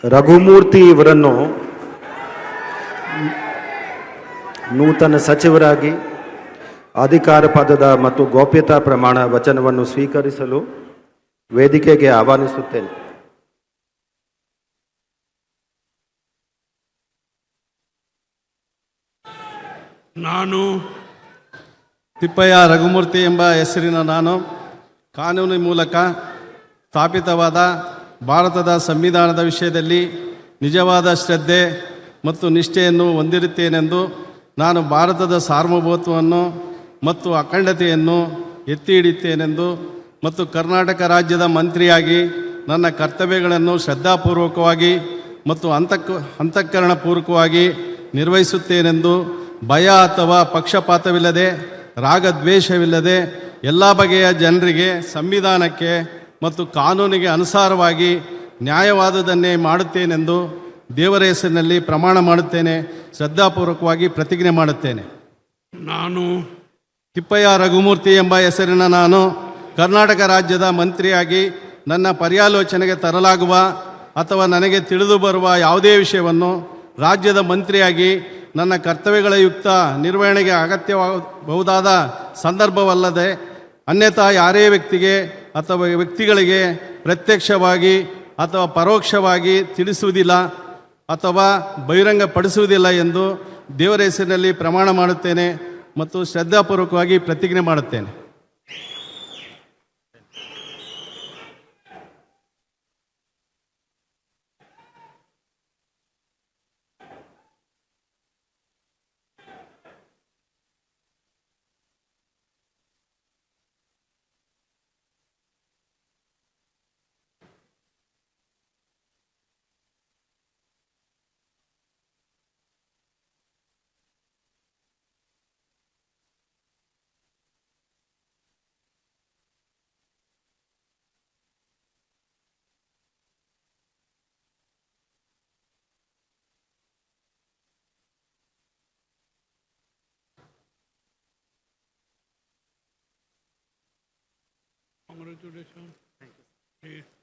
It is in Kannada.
ರಘುಮೂರ್ತಿ ಇವರನ್ನು ನೂತನ ಸಚಿವರಾಗಿ ಅಧಿಕಾರ ಪದದ ಮತ್ತು ಗೌಪ್ಯತಾ ಪ್ರಮಾಣ ವಚನವನ್ನು ಸ್ವೀಕರಿಸಲು ವೇದಿಕೆಗೆ ಆಹ್ವಾನಿಸುತ್ತೇನೆ. ನಾನು ತಿಪ್ಪಯ್ಯ ರಘುಮೂರ್ತಿ ಎಂಬ ಹೆಸರಿನ ನಾನು ಕಾನೂನಿನ ಮೂಲಕ ಸ್ಥಾಪಿತವಾದ ಭಾರತದ ಸಂವಿಧಾನದ ವಿಷಯದಲ್ಲಿ ನಿಜವಾದ ಶ್ರದ್ಧೆ ಮತ್ತು ನಿಷ್ಠೆಯನ್ನು ಹೊಂದಿರುತ್ತೇನೆಂದು ನಾನು ಭಾರತದ ಸಾರ್ವಭೌಮತ್ವವನ್ನು ಮತ್ತು ಅಖಂಡತೆಯನ್ನು ಎತ್ತಿ ಹಿಡಿಯುತ್ತೇನೆಂದು ಮತ್ತು ಕರ್ನಾಟಕ ರಾಜ್ಯದ ಮಂತ್ರಿಯಾಗಿ ನನ್ನ ಕರ್ತವ್ಯಗಳನ್ನು ಶ್ರದ್ಧಾಪೂರ್ವಕವಾಗಿ ಮತ್ತು ಅಂತಃಕರಣಪೂರ್ವಕವಾಗಿ ನಿರ್ವಹಿಸುತ್ತೇನೆಂದು ಭಯ ಅಥವಾ ಪಕ್ಷಪಾತವಿಲ್ಲದೆ ರಾಗದ್ವೇಷವಿಲ್ಲದೆ ಎಲ್ಲ ಬಗೆಯ ಜನರಿಗೆ ಸಂವಿಧಾನಕ್ಕೆ ಮತ್ತು ಕಾನೂನಿಗೆ ಅನುಸಾರವಾಗಿ ನ್ಯಾಯವಾದುದನ್ನೇ ಮಾಡುತ್ತೇನೆಂದು ದೇವರ ಹೆಸರಿನಲ್ಲಿ ಪ್ರಮಾಣ ಮಾಡುತ್ತೇನೆ, ಶ್ರದ್ಧಾಪೂರ್ವಕವಾಗಿ ಪ್ರತಿಜ್ಞೆ ಮಾಡುತ್ತೇನೆ. ನಾನು ತಿಪ್ಪಯ್ಯ ರಘುಮೂರ್ತಿ ಎಂಬ ಹೆಸರಿನ ನಾನು ಕರ್ನಾಟಕ ರಾಜ್ಯದ ಮಂತ್ರಿಯಾಗಿ ನನ್ನ ಪರ್ಯಾಲೋಚನೆಗೆ ತರಲಾಗುವ ಅಥವಾ ನನಗೆ ತಿಳಿದು ಬರುವ ಯಾವುದೇ ವಿಷಯವನ್ನು ರಾಜ್ಯದ ಮಂತ್ರಿಯಾಗಿ ನನ್ನ ಕರ್ತವ್ಯಗಳ ಯುಕ್ತ ನಿರ್ವಹಣೆಗೆ ಅಗತ್ಯವಾಗಬಹುದಾದ ಸಂದರ್ಭವಲ್ಲದೆ ಅನ್ಯಥಾ ಯಾರೇ ವ್ಯಕ್ತಿಗೆ ಅಥವಾ ವ್ಯಕ್ತಿಗಳಿಗೆ ಪ್ರತ್ಯಕ್ಷವಾಗಿ ಅಥವಾ ಪರೋಕ್ಷವಾಗಿ ತಿಳಿಸುವುದಿಲ್ಲ ಅಥವಾ ಬಹಿರಂಗಪಡಿಸುವುದಿಲ್ಲ ಎಂದು ದೇವರ ಹೆಸರಿನಲ್ಲಿ ಪ್ರಮಾಣ ಮಾಡುತ್ತೇನೆ ಮತ್ತು ಶ್ರದ್ಧಾಪೂರ್ವಕವಾಗಿ ಪ್ರತಿಜ್ಞೆ ಮಾಡುತ್ತೇನೆ. Congratulations. Thank you.